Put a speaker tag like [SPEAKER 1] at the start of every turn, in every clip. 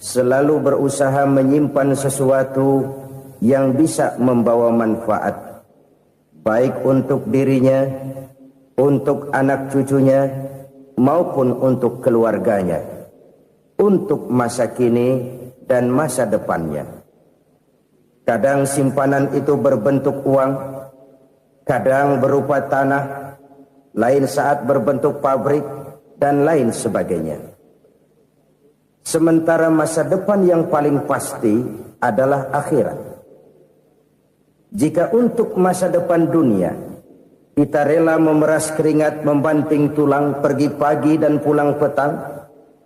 [SPEAKER 1] selalu berusaha menyimpan sesuatu yang bisa membawa manfaat, baik untuk dirinya, untuk anak cucunya, maupun untuk keluarganya, untuk masa kini dan masa depannya. Kadang simpanan itu berbentuk uang, kadang berupa tanah, lain saat berbentuk pabrik, dan lain sebagainya. Sementara masa depan yang paling pasti adalah akhirat. Jika untuk masa depan dunia kita rela memeras keringat, membanting tulang, pergi pagi dan pulang petang,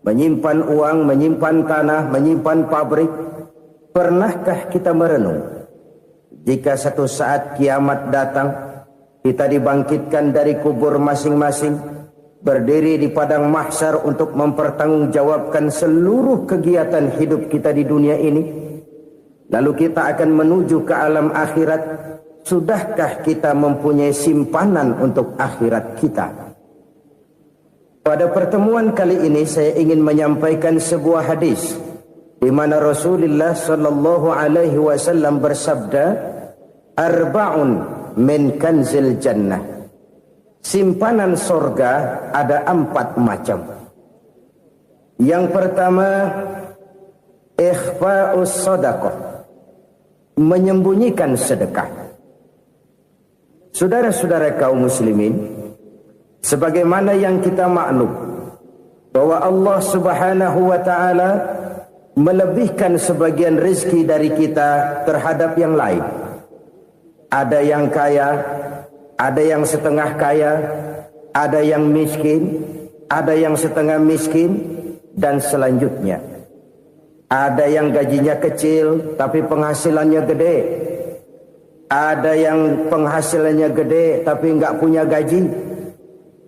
[SPEAKER 1] menyimpan uang, menyimpan tanah, menyimpan pabrik, pernahkah kita merenung jika satu saat kiamat datang, kita dibangkitkan dari kubur masing-masing, berdiri di padang mahsyar untuk mempertanggungjawabkan seluruh kegiatan hidup kita di dunia ini, lalu kita akan menuju ke alam akhirat. Sudahkah kita mempunyai simpanan untuk akhirat kita? Pada pertemuan kali ini saya ingin menyampaikan sebuah hadis di mana Rasulullah sallallahu alaihi wasallam bersabda, "Arba'un min kanzil jannah." Simpanan sorga ada 4 macam. Yang pertama, ikhfa'us sadaqah, menyembunyikan sedekah. Saudara-saudara kaum muslimin, sebagaimana yang kita maklum bahwa Allah Subhanahu wa taala melebihkan sebagian rezeki dari kita terhadap yang lain. Ada yang kaya, ada yang setengah kaya, ada yang miskin, ada yang setengah miskin, dan selanjutnya. Ada yang gajinya kecil tapi penghasilannya gede. Ada yang penghasilannya gede tapi enggak punya gaji.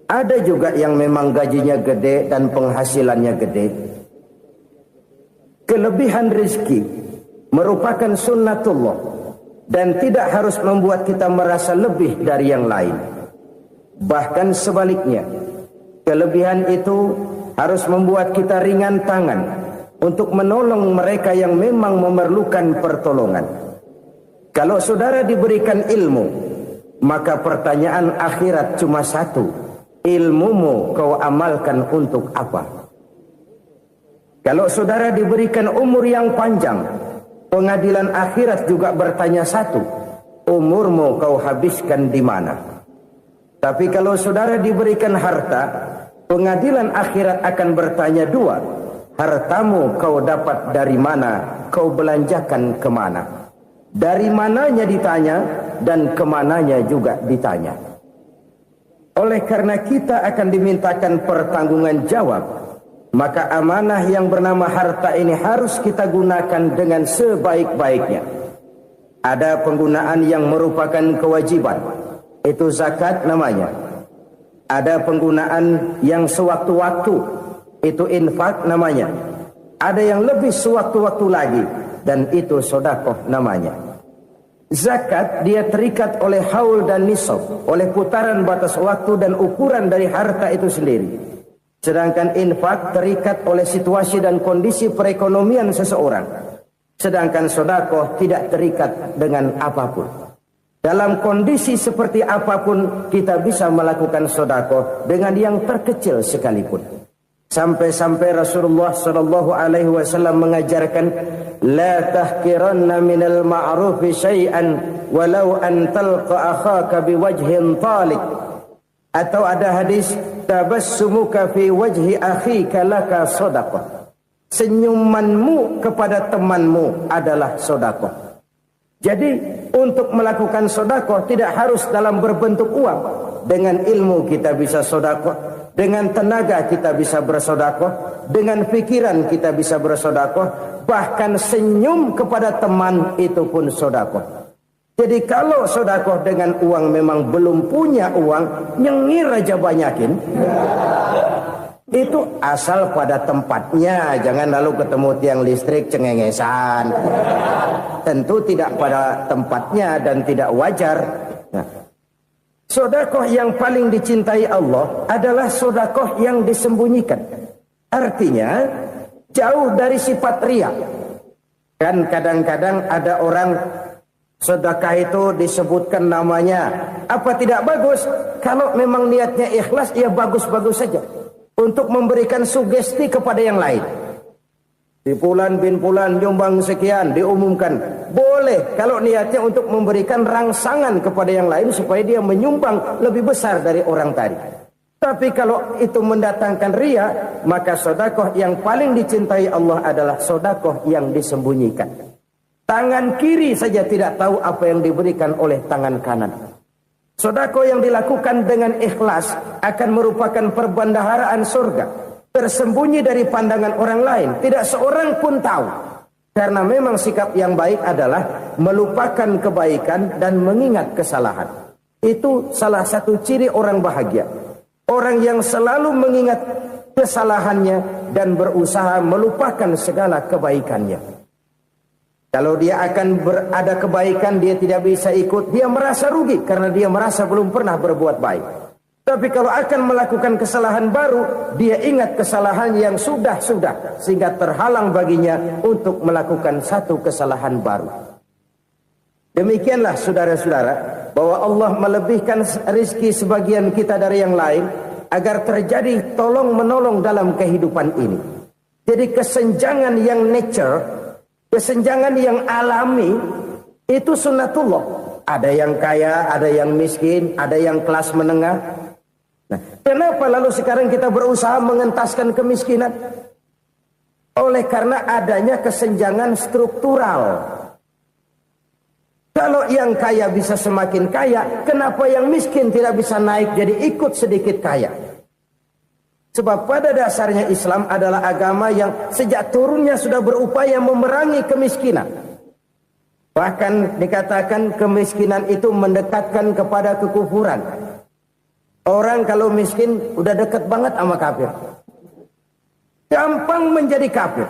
[SPEAKER 1] Ada juga yang memang gajinya gede dan penghasilannya gede. Kelebihan rezeki merupakan sunnatullah dan tidak harus membuat kita merasa lebih dari yang lain. Bahkan sebaliknya, kelebihan itu harus membuat kita ringan tangan untuk menolong mereka yang memang memerlukan pertolongan. Kalau saudara diberikan ilmu, maka pertanyaan akhirat cuma satu: ilmumu kau amalkan untuk apa? Kalau saudara diberikan umur yang panjang, pengadilan akhirat juga bertanya satu: umurmu kau habiskan di mana? Tapi kalau saudara diberikan harta, pengadilan akhirat akan bertanya dua: hartamu kau dapat dari mana? Kau belanjakan kemana? Dari mananya ditanya dan kemananya juga ditanya. Oleh karena kita akan dimintakan pertanggungan jawab, maka amanah yang bernama harta ini harus kita gunakan dengan sebaik-baiknya. Ada penggunaan yang merupakan kewajiban, itu zakat namanya. Ada penggunaan yang sewaktu-waktu, itu infak namanya. Ada yang lebih sewaktu-waktu lagi, dan itu sedekah namanya. Zakat dia terikat oleh haul dan nisab, oleh putaran batas waktu dan ukuran dari harta itu sendiri. Sedangkan infak terikat oleh situasi dan kondisi perekonomian seseorang. Sedangkan sedekah tidak terikat dengan apapun. Dalam kondisi seperti apapun kita bisa melakukan sedekah dengan yang terkecil sekalipun. Sampai-sampai Rasulullah sallallahu alaihi wasallam mengajarkan, la tahkiranna minal ma'rufi syai'an walau an talqa akhaka biwajhin talik. Atau ada hadis, tabassumuka fi wajhi akhika laka shadaqah. Senyumanmu kepada temanmu adalah sedekah. Jadi untuk melakukan sedekah tidak harus dalam berbentuk uang. Dengan ilmu kita bisa sedekah. Dengan tenaga kita bisa bersedekah, dengan pikiran kita bisa bersedekah, bahkan senyum kepada teman itu pun sedekah. Jadi kalau sedekah dengan uang memang belum punya uang, nyengir aja banyakin. Itu asal pada tempatnya, jangan lalu ketemu tiang listrik cengengesan. Tentu tidak pada tempatnya dan tidak wajar. Sedekah yang paling dicintai Allah adalah sedekah yang disembunyikan. Artinya, jauh dari sifat riya. Kan kadang-kadang ada orang sedekah itu disebutkan namanya, apa tidak bagus? Kalau memang niatnya ikhlas, ya bagus-bagus saja. Untuk memberikan sugesti kepada yang lain. Si Fulan bin Fulan nyumbang sekian, diumumkan. Boleh kalau niatnya untuk memberikan rangsangan kepada yang lain supaya dia menyumbang lebih besar dari orang tadi. Tapi kalau itu mendatangkan riya, maka sedekah yang paling dicintai Allah adalah sedekah yang disembunyikan. Tangan kiri saja tidak tahu apa yang diberikan oleh tangan kanan. Sedekah yang dilakukan dengan ikhlas akan merupakan perbendaharaan surga, tersembunyi dari pandangan orang lain, tidak seorang pun tahu. Karena memang sikap yang baik adalah melupakan kebaikan dan mengingat kesalahan. Itu salah satu ciri orang bahagia. Orang yang selalu mengingat kesalahannya dan berusaha melupakan segala kebaikannya. Kalau dia akan ada kebaikan, dia tidak bisa ikut, dia merasa rugi karena dia merasa belum pernah berbuat baik. Tapi kalau akan melakukan kesalahan baru, dia ingat kesalahan yang sudah-sudah, sehingga terhalang baginya untuk melakukan satu kesalahan baru. Demikianlah saudara-saudara, bahwa Allah melebihkan rizki sebagian kita dari yang lain, agar terjadi tolong-menolong dalam kehidupan ini. Jadi kesenjangan yang nature, kesenjangan yang alami, itu sunnatullah. Ada yang kaya, ada yang miskin, ada yang kelas menengah. Nah, kenapa lalu sekarang kita berusaha mengentaskan kemiskinan? Oleh karena adanya kesenjangan struktural. Kalau yang kaya bisa semakin kaya, kenapa yang miskin tidak bisa naik jadi ikut sedikit kaya? Sebab pada dasarnya Islam adalah agama yang sejak turunnya sudah berupaya memerangi kemiskinan. Bahkan dikatakan kemiskinan itu mendekatkan kepada kekufuran. Orang kalau miskin udah dekat banget sama kafir. Gampang menjadi kafir.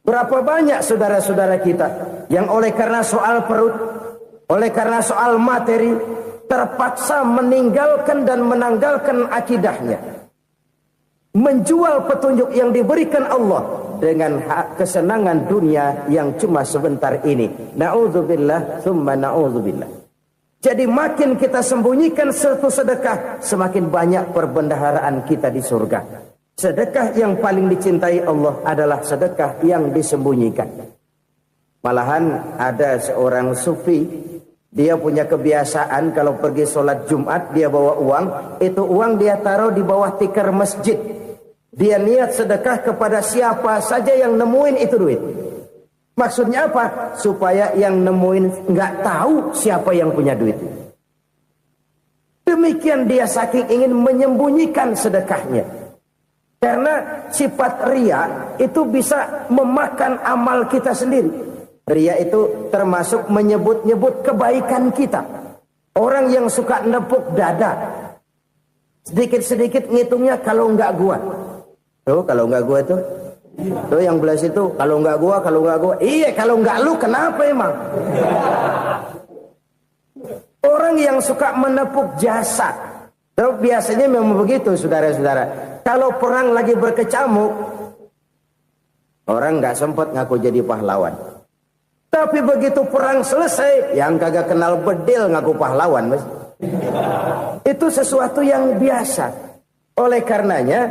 [SPEAKER 1] Berapa banyak saudara-saudara kita yang oleh karena soal perut, oleh karena soal materi, terpaksa meninggalkan dan menanggalkan akidahnya. Menjual petunjuk yang diberikan Allah dengan kesenangan dunia yang cuma sebentar ini. Na'udzubillah, summa na'udzubillah. Jadi makin kita sembunyikan satu sedekah, semakin banyak perbendaharaan kita di surga. Sedekah yang paling dicintai Allah adalah sedekah yang disembunyikan. Malahan ada seorang sufi, dia punya kebiasaan kalau pergi sholat Jumat dia bawa uang, itu uang dia taruh di bawah tikar masjid. Dia niat sedekah kepada siapa saja yang nemuin itu duit. Maksudnya apa? Supaya yang nemuin nggak tahu siapa yang punya duit. Demikian dia saking ingin menyembunyikan sedekahnya. Karena sifat riya itu bisa memakan amal kita sendiri. Riya itu termasuk menyebut-nyebut kebaikan kita. Orang yang suka nepuk dada, sedikit-sedikit ngitungnya kalau nggak gua. Tuh kalau nggak gua tuh. Tuh yang belas itu kalau nggak gua. Iya kalau nggak lu kenapa emang? Orang yang suka menepuk jasad. Tuh biasanya memang begitu saudara-saudara. Kalau perang lagi berkecamuk, orang nggak sempat ngaku jadi pahlawan. Tapi begitu perang selesai, yang kagak kenal bedil ngaku pahlawan, mas. Itu sesuatu yang biasa. Oleh karenanya,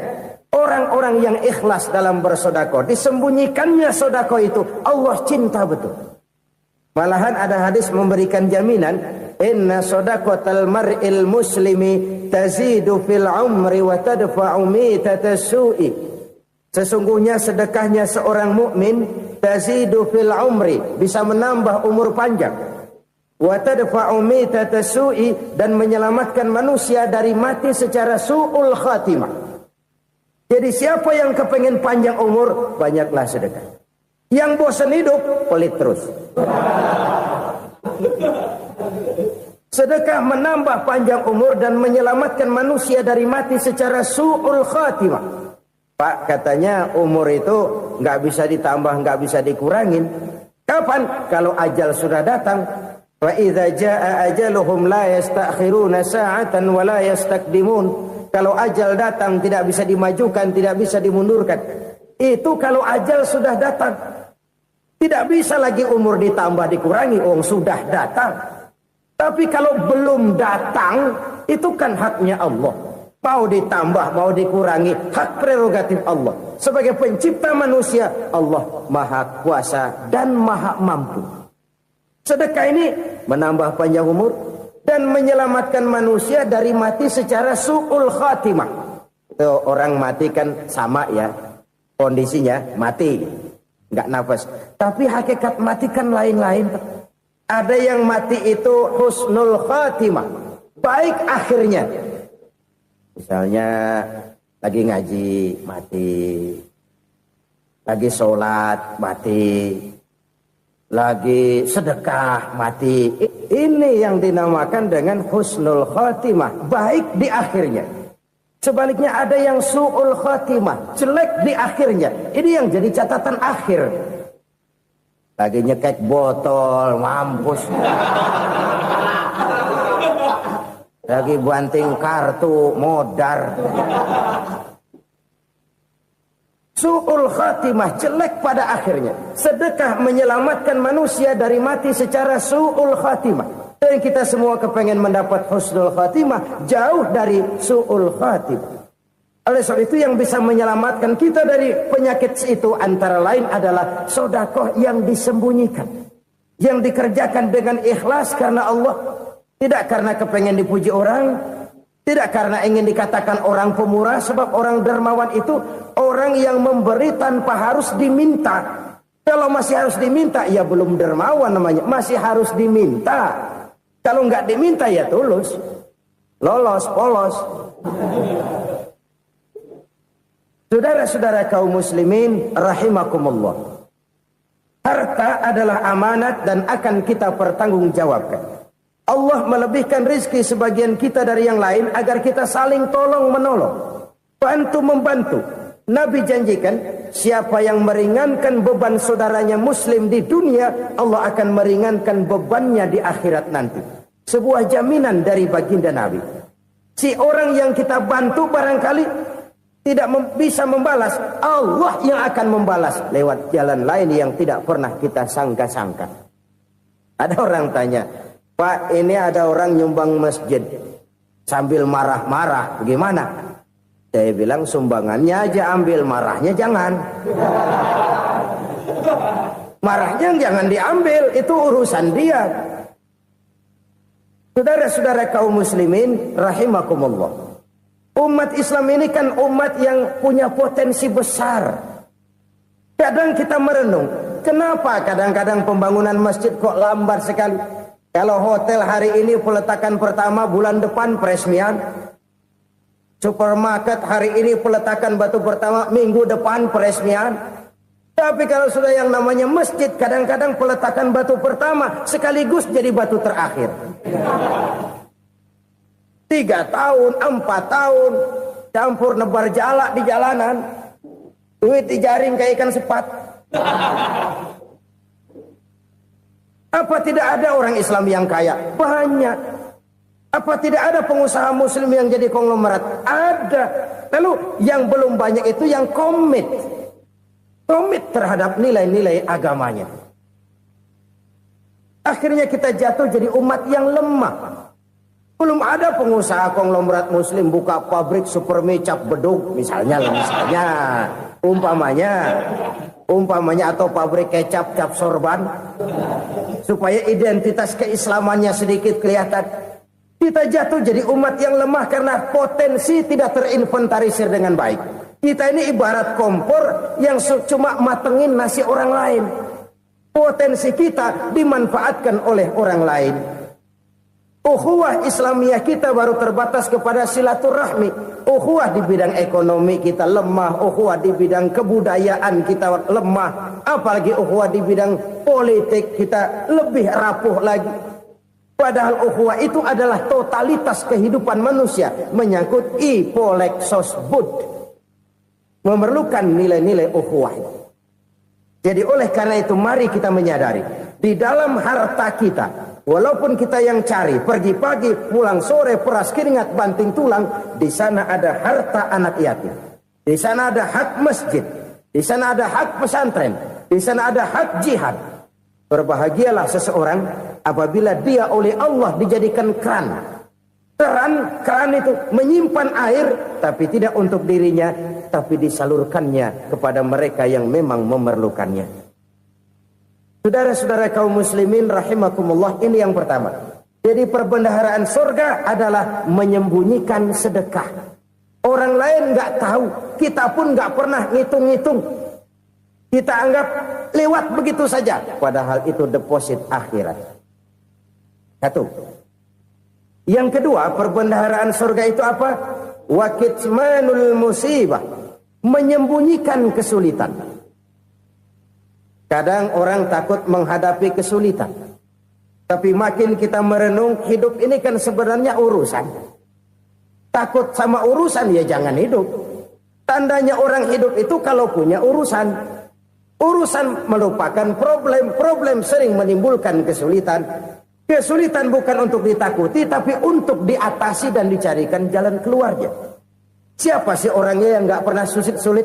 [SPEAKER 1] orang-orang yang ikhlas dalam bersedekah, disembunyikannya sedekah itu, Allah cinta betul. Malahan ada hadis memberikan jaminan, inna sedaqatal mar'il muslimi tazidu fil umri wa tadfa'u mitatas su'i. Sesungguhnya sedekahnya seorang mukmin tazidu fil umri, bisa menambah umur panjang. Wa tadfa'u mitatas su'i, dan menyelamatkan manusia dari mati secara su'ul khatimah. Jadi siapa yang kepengen panjang umur, banyaklah sedekah. Yang bosan hidup, pelit terus. Sedekah menambah panjang umur dan menyelamatkan manusia dari mati secara su'ul khatimah. Pak, katanya umur itu nggak bisa ditambah, nggak bisa dikurangin. Kapan? Kalau ajal sudah datang. Wa idza jaa ajaluhum la yastakhiruna sa'atan wa la yastaqdimun. Kalau ajal datang tidak bisa dimajukan, tidak bisa dimundurkan. Itu kalau ajal sudah datang. Tidak bisa lagi umur ditambah dikurangi, sudah datang. Tapi kalau belum datang, itu kan haknya Allah. Mau ditambah, mau dikurangi, hak prerogatif Allah. Sebagai pencipta manusia, Allah maha kuasa dan maha mampu. Sedekah ini menambah panjang umur dan menyelamatkan manusia dari mati secara su'ul khatimah. Orang mati kan sama ya, kondisinya mati, nggak nafas. Tapi hakikat mati kan lain-lain. Ada yang mati itu husnul khatimah, baik akhirnya. Misalnya lagi ngaji mati, lagi sholat mati, lagi sedekah mati. Ini yang dinamakan dengan husnul khatimah, baik di akhirnya. Sebaliknya ada yang su'ul khatimah, jelek di akhirnya. Ini yang jadi catatan akhir. Lagi nyekek botol, mampus. Lagi banting kartu, modar. Su'ul khatimah, jelek pada akhirnya. Sedekah menyelamatkan manusia dari mati secara su'ul khatimah. Dan kita semua kepengen mendapat husnul khatimah, jauh dari su'ul khatimah. Oleh sebab itu yang bisa menyelamatkan kita dari penyakit itu antara lain adalah sedekah yang disembunyikan. Yang dikerjakan dengan ikhlas karena Allah. Tidak karena kepengen dipuji orang, tidak karena ingin dikatakan orang pemurah, sebab orang dermawan itu orang yang memberi tanpa harus diminta. Kalau masih harus diminta, ya belum dermawan namanya, masih harus diminta. Kalau nggak diminta ya tulus, lolos, polos. Saudara-saudara kaum muslimin rahimakumullah. Harta adalah amanat dan akan kita pertanggungjawabkan. Allah melebihkan rizki sebagian kita dari yang lain agar kita saling tolong menolong, bantu membantu. Nabi janjikan siapa yang meringankan beban saudaranya muslim di dunia, Allah akan meringankan bebannya di akhirat nanti. Sebuah jaminan dari baginda Nabi. Si orang yang kita bantu barangkali tidak bisa membalas, Allah yang akan membalas lewat jalan lain yang tidak pernah kita sangka-sangka. Ada orang tanya, Pak, ini ada orang nyumbang masjid sambil marah-marah, gimana? Saya bilang sumbangannya aja ambil, marahnya jangan. Marahnya jangan diambil, itu urusan dia. Saudara-saudara kaum muslimin rahimakumullah. Umat Islam ini kan umat yang punya potensi besar. Kadang kita merenung, kenapa kadang-kadang pembangunan masjid kok lambat sekali? Kalau hotel hari ini peletakan pertama, bulan depan peresmian. Supermarket hari ini peletakan batu pertama, minggu depan peresmian. Tapi kalau sudah yang namanya masjid, kadang-kadang peletakan batu pertama sekaligus jadi batu terakhir. 3 tahun, 4 tahun, campur nebar jalak di jalanan. Duit dijaring kayak ikan sepat. Apa tidak ada orang Islam yang kaya? Banyak. Apa tidak ada pengusaha muslim yang jadi konglomerat? Ada. Lalu yang belum banyak itu yang komit terhadap nilai-nilai agamanya. Akhirnya kita jatuh jadi umat yang lemah. Belum ada pengusaha konglomerat muslim buka pabrik supermi cap bedug misalnya umpamanya atau pabrik kecap cap sorban supaya identitas keislamannya sedikit kelihatan. Kita jatuh jadi umat yang lemah karena potensi tidak terinventarisir dengan baik. Kita ini ibarat kompor yang cuma matengin nasi orang lain. Potensi kita dimanfaatkan oleh orang lain. Ukhuwah Islamiyah kita baru terbatas kepada silaturahmi. Ukhuwah di bidang ekonomi kita lemah. Ukhuwah di bidang kebudayaan kita lemah. Apalagi ukhuwah di bidang politik kita lebih rapuh lagi. Padahal ukhuwah itu adalah totalitas kehidupan manusia. Menyangkut ipolek sosbud. Memerlukan nilai-nilai ukhuwah. Jadi oleh karena itu mari kita menyadari. Di dalam harta kita, walaupun kita yang cari, pergi pagi, pulang sore, peras keringat, banting tulang, di sana ada harta anak yatim. Di sana ada hak masjid. Di sana ada hak pesantren, di sana ada hak jihad. Berbahagialah seseorang apabila dia oleh Allah dijadikan keran. Keran itu menyimpan air, tapi tidak untuk dirinya, tapi disalurkannya kepada mereka yang memang memerlukannya. Saudara-saudara kaum muslimin rahimakumullah, ini yang pertama. Jadi perbendaharaan surga adalah menyembunyikan sedekah. Orang lain nggak tahu, kita pun nggak pernah ngitung-ngitung. Kita anggap lewat begitu saja, padahal itu deposit akhirat. Satu. Yang kedua, perbendaharaan surga itu apa? Wa kitmanul musibah, menyembunyikan kesulitan. Kadang orang takut menghadapi kesulitan, tapi makin kita merenung, hidup ini kan sebenarnya urusan. Takut sama urusan, ya jangan hidup. Tandanya orang hidup itu kalau punya urusan. Urusan merupakan problem. Problem sering menimbulkan kesulitan. Kesulitan bukan untuk ditakuti, tapi untuk diatasi dan dicarikan jalan keluarnya. Siapa sih orangnya yang gak pernah sulit-sulit?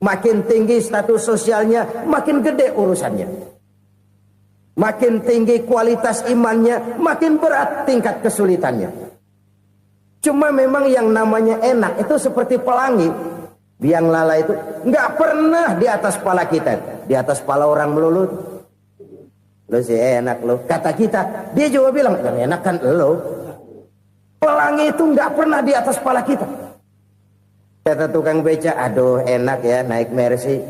[SPEAKER 1] Makin tinggi status sosialnya, makin gede urusannya. Makin tinggi kualitas imannya, makin berat tingkat kesulitannya. Cuma memang yang namanya enak itu seperti pelangi. Biang lala itu nggak pernah di atas kepala kita, di atas kepala orang melulu. Lo sih enak lo, kata kita. Dia juga bilang yang enak kan lo. Pelangi itu nggak pernah di atas kepala kita. Kata tukang beca, aduh enak ya naik Mercy.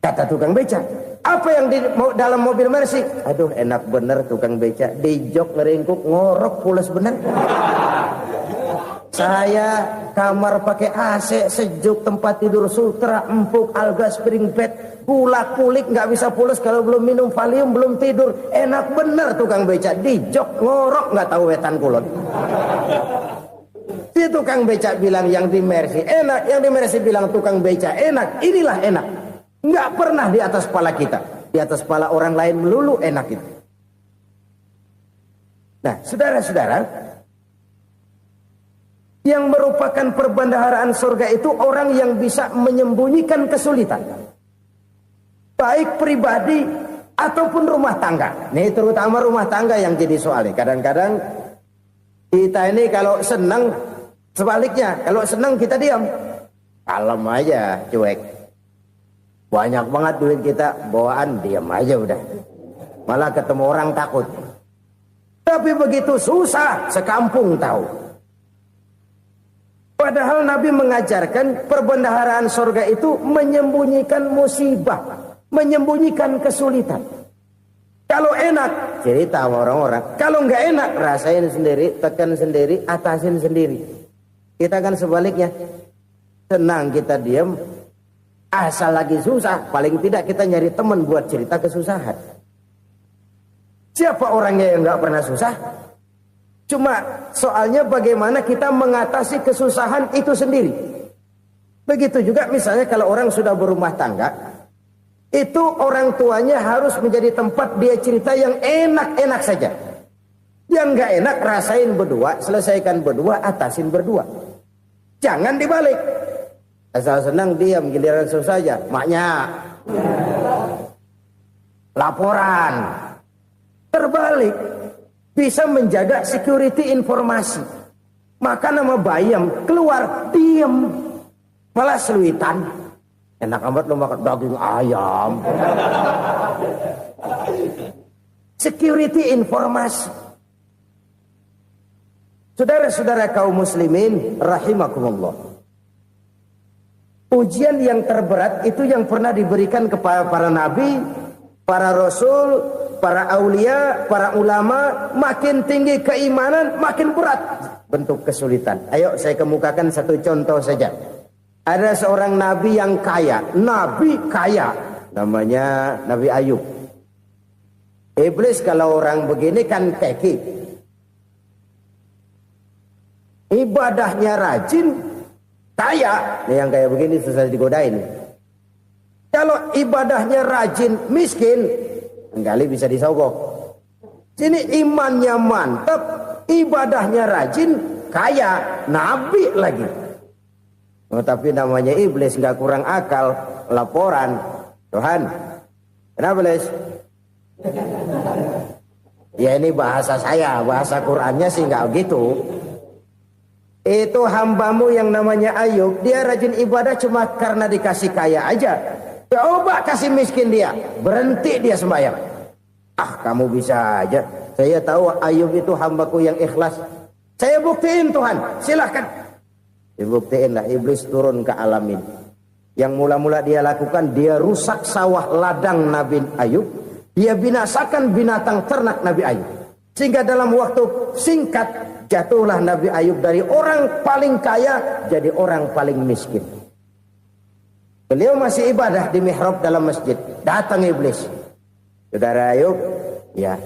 [SPEAKER 1] Kata tukang beca, apa yang di dalam mobil Mercy? Aduh enak bener tukang beca, di jok ngeringkuk ngorok pules bener. Saya kamar pakai AC, sejuk, tempat tidur sutra, empuk, alga, spring bed, pulak kulik, nggak bisa pules kalau belum minum Valium, belum tidur. Enak bener tukang beca, di jok ngorok nggak tahu wetan kulon. Si tukang beca bilang yang di Mercy enak, yang di Mercy bilang tukang beca enak. Inilah enak, nggak pernah di atas kepala kita, di atas kepala orang lain melulu enak itu. Nah, saudara-saudara, yang merupakan perbendaharaan surga itu orang yang bisa menyembunyikan kesulitan, baik pribadi ataupun rumah tangga. Nih terutama rumah tangga yang jadi soalnya. Kadang-kadang kita ini kalau senang, sebaliknya kalau senang kita diam, kalem aja, cuek. Banyak banget duit kita bawaan, diam aja udah. Malah ketemu orang takut. Tapi begitu susah, sekampung tahu. Padahal Nabi mengajarkan perbendaharaan surga itu menyembunyikan musibah, menyembunyikan kesulitan. Kalau enak, cerita sama orang-orang. Kalau nggak enak, rasain sendiri, tekan sendiri, atasin sendiri. Kita kan sebaliknya. Senang kita diam, asal lagi susah, paling tidak kita nyari teman buat cerita kesusahan. Siapa orangnya yang nggak pernah susah? Cuma soalnya bagaimana kita mengatasi kesusahan itu sendiri. Begitu juga misalnya kalau orang sudah berumah tangga, itu orang tuanya harus menjadi tempat dia cerita yang enak-enak saja. Yang nggak enak rasain berdua, selesaikan berdua, atasin berdua. Jangan dibalik. Asal senang diam, giliran susah saja. Maknya laporan. Terbalik. Bisa menjaga security informasi. Maka nama bayam keluar diam, malah seluitan. Enak amat lo makan daging ayam. Security informasi. Saudara-saudara kaum muslimin rahimakumullah. Ujian yang terberat itu yang pernah diberikan kepada para nabi, para rasul, para aulia, para ulama. Makin tinggi keimanan, makin berat bentuk kesulitan. Ayo saya kemukakan satu contoh saja. Ada seorang nabi yang kaya, nabi kaya, namanya Nabi Ayub. Iblis kalau orang begini kan keki, ibadahnya rajin, kaya. Nih yang kayak begini susah digodain. Kalau ibadahnya rajin, miskin, kali bisa disogok. Sini imannya mantap, ibadahnya rajin, kaya, nabi lagi. Oh, tapi namanya iblis nggak kurang akal. laporan, Tuhan, kenapa Les? Ya ini bahasa saya, bahasa Qurannya sih nggak gitu. Itu hambamu yang namanya Ayub, dia rajin ibadah cuma karena dikasih kaya aja. Coba kasih miskin dia, berhenti dia sembahyang. Ah, kamu bisa aja. Saya tahu Ayub itu hambaku yang ikhlas. Saya buktiin Tuhan, silahkan. Dibuktiin lah, iblis turun ke alam ini. Yang mula-mula dia lakukan, dia rusak sawah ladang Nabi Ayub. Dia binasakan binatang ternak Nabi Ayub. Sehingga dalam waktu singkat, jatuhlah Nabi Ayub dari orang paling kaya jadi orang paling miskin. Beliau masih ibadah di mihrab dalam masjid. Datang iblis. Saudara Ayub, ya,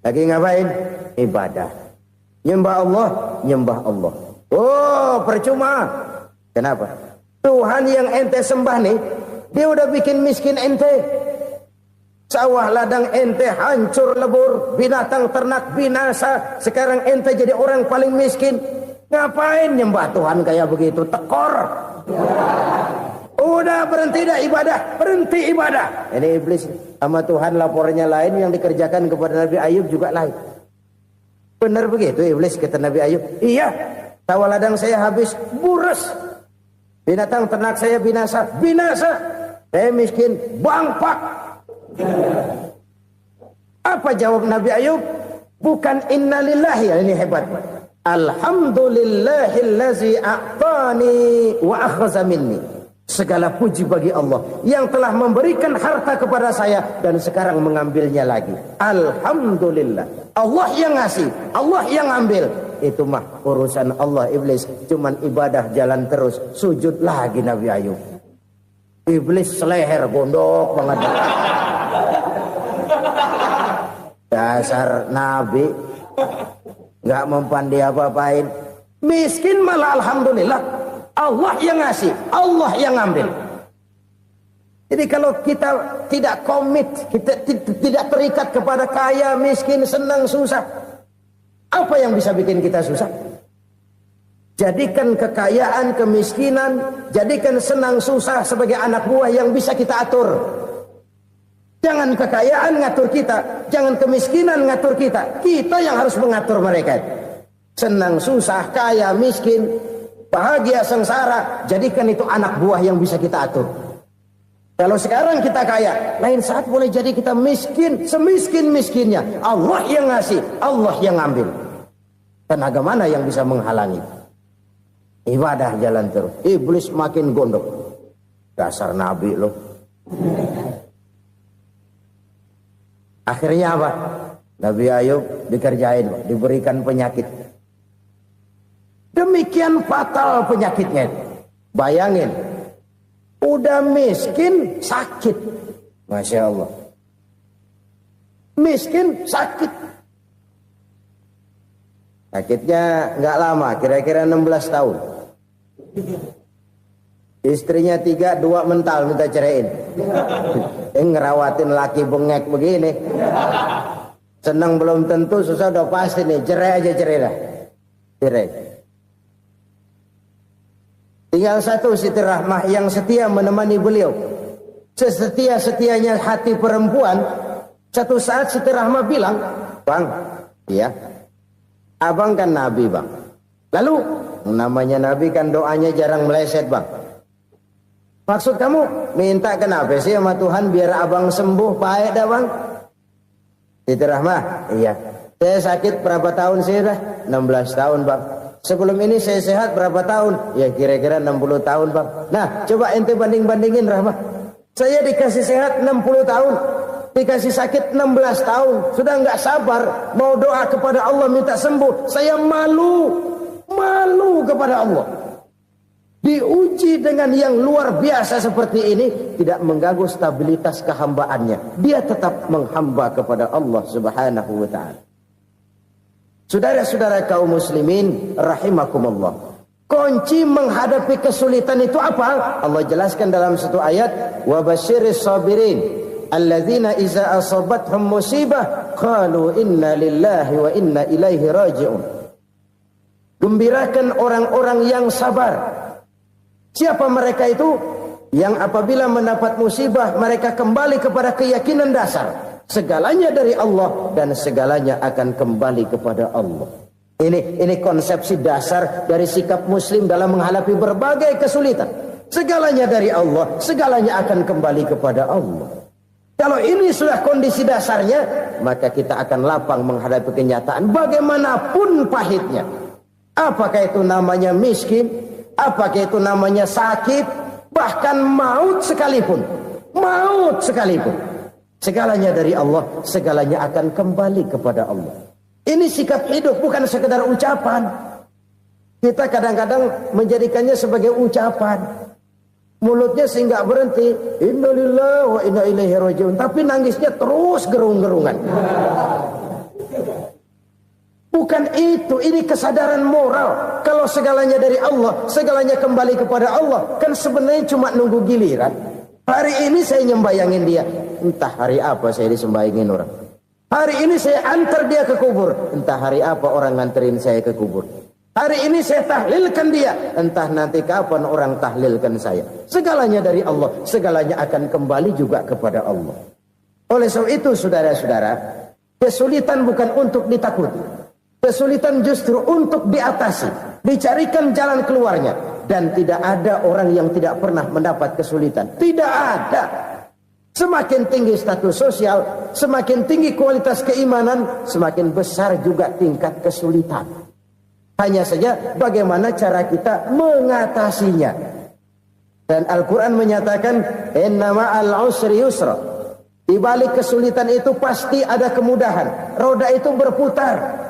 [SPEAKER 1] lagi ngapain? Ibadah. Nyembah Allah, nyembah Allah. Oh, percuma. Kenapa? Tuhan yang ente sembah nih, dia udah bikin miskin ente. Sawah ladang ente hancur lebur, binatang ternak binasa. Sekarang ente jadi orang paling miskin. Ngapain nyembah Tuhan kayak begitu? Tekor. Udah berhenti dah ibadah, berhenti ibadah. Ini iblis sama Tuhan laporannya lain, yang dikerjakan kepada Nabi Ayub juga lain. Benar begitu iblis kata Nabi Ayub? Iya, sawah ladang saya habis, buras. Binatang ternak saya binasa, binasa. Saya miskin, bangpak. Apa jawab Nabi Ayub? Bukan innalillahi, ini hebat. Alhamdulillahillazi a'tani wa akhza minni. Segala puji bagi Allah yang telah memberikan harta kepada saya dan sekarang mengambilnya lagi. Alhamdulillah. Allah yang ngasih, Allah yang ambil. Itu mah urusan Allah. Iblis cuman ibadah jalan terus, sujud lagi Nabi Ayub. Iblis seleher gondok banget. Dasar Nabi nggak mempan dia apa-apain. Miskin malah alhamdulillah. Allah yang ngasih, Allah yang ambil. Jadi kalau kita tidak komit, kita tidak terikat kepada kaya, miskin, senang, susah, apa yang bisa bikin kita susah? Jadikan kekayaan, kemiskinan, jadikan senang, susah sebagai anak buah yang bisa kita atur. Jangan kekayaan ngatur kita, jangan kemiskinan ngatur kita. Kita yang harus mengatur mereka. Senang, susah, kaya, miskin, bahagia, sengsara, jadikan itu anak buah yang bisa kita atur. Kalau sekarang kita kaya, lain saat boleh jadi kita miskin, semiskin-miskinnya. Allah yang ngasih, Allah yang ngambil. Tenaga mana yang bisa menghalangi? Ibadah jalan terus. Iblis makin gondok. Dasar Nabi loh. Akhirnya apa? Nabi Ayub dikerjain, diberikan penyakit. Demikian fatal penyakitnya. Bayangin, udah miskin sakit. Masya Allah. Miskin sakit. Sakitnya nggak lama, kira-kira 16 tahun. Istrinya 3, 2 mental minta ceraiin. Ngerawatin laki bengek begini. Senang belum tentu, susah udah pasti nih. Cerai aja, cerai dah. Cerai. Tinggal satu Siti Rahmah yang setia menemani beliau. Sesetia-setianya hati perempuan. Satu saat Siti Rahmah bilang, "Bang, iya, abang kan Nabi bang. Lalu namanya Nabi kan doanya jarang meleset bang. Maksud kamu minta kenapa sih sama Tuhan biar abang sembuh baik dah bang?" Siti Rahmah, iya. Saya sakit berapa tahun sih dah? 16 tahun bang. Sebelum ini saya sehat berapa tahun? Ya kira-kira 60 tahun bang. Nah coba ente banding-bandingin Rahmah. Saya dikasih sehat 60 tahun. Dikasih sakit 16 tahun. Sudah nggak sabar. Mau doa kepada Allah minta sembuh. Saya malu. Malu kepada Allah. Diuji dengan yang luar biasa seperti ini. Tidak mengganggu stabilitas kehambaannya. Dia tetap menghamba kepada Allah subhanahu wa ta'ala. Saudara-saudara kaum muslimin rahimakumullah. Kunci menghadapi kesulitan itu apa? Allah jelaskan dalam satu ayat, wa basyiris sabirin alladzina iza asabathum musibah qalu inna lillahi wa inna ilaihi raji'un. Gembirakan orang-orang yang sabar. Siapa mereka itu? yang apabila mendapat musibah mereka kembali kepada keyakinan dasar segalanya dari Allah dan segalanya akan kembali kepada Allah. Ini konsepsi dasar dari sikap muslim dalam menghadapi berbagai kesulitan. Segalanya dari Allah, segalanya akan kembali kepada Allah. Kalau ini sudah kondisi dasarnya, maka kita akan lapang menghadapi kenyataan bagaimanapun pahitnya. Apakah itu namanya miskin, apakah itu namanya sakit, bahkan maut sekalipun. Maut sekalipun. Segalanya dari Allah, segalanya akan kembali kepada Allah. Ini sikap hidup, bukan sekedar ucapan. Kita kadang-kadang menjadikannya sebagai ucapan. Mulutnya sehingga berhenti, innalillahi wa inna ilaihi rajiun, tapi nangisnya terus gerung-gerungan. Bukan itu, ini kesadaran moral. Kalau segalanya dari Allah, segalanya kembali kepada Allah, kan sebenarnya cuma nunggu giliran. Hari ini saya nyembayangin dia, entah hari apa saya disembayangin orang. Hari ini saya antar dia ke kubur, entah hari apa orang nganterin saya ke kubur. Hari ini saya tahlilkan dia, entah nanti kapan orang tahlilkan saya. Segalanya dari Allah, segalanya akan kembali juga kepada Allah. Oleh sebab itu saudara-saudara, kesulitan bukan untuk ditakuti. Kesulitan justru untuk diatasi, dicarikan jalan keluarnya. Dan tidak ada orang yang tidak pernah mendapat kesulitan. Tidak ada. Semakin tinggi status sosial, semakin tinggi kualitas keimanan, semakin besar juga tingkat kesulitan. Hanya saja bagaimana cara kita mengatasinya. Dan Al-Quran menyatakan, inna ma'al usri yusra. Di balik kesulitan itu pasti ada kemudahan. Roda itu berputar.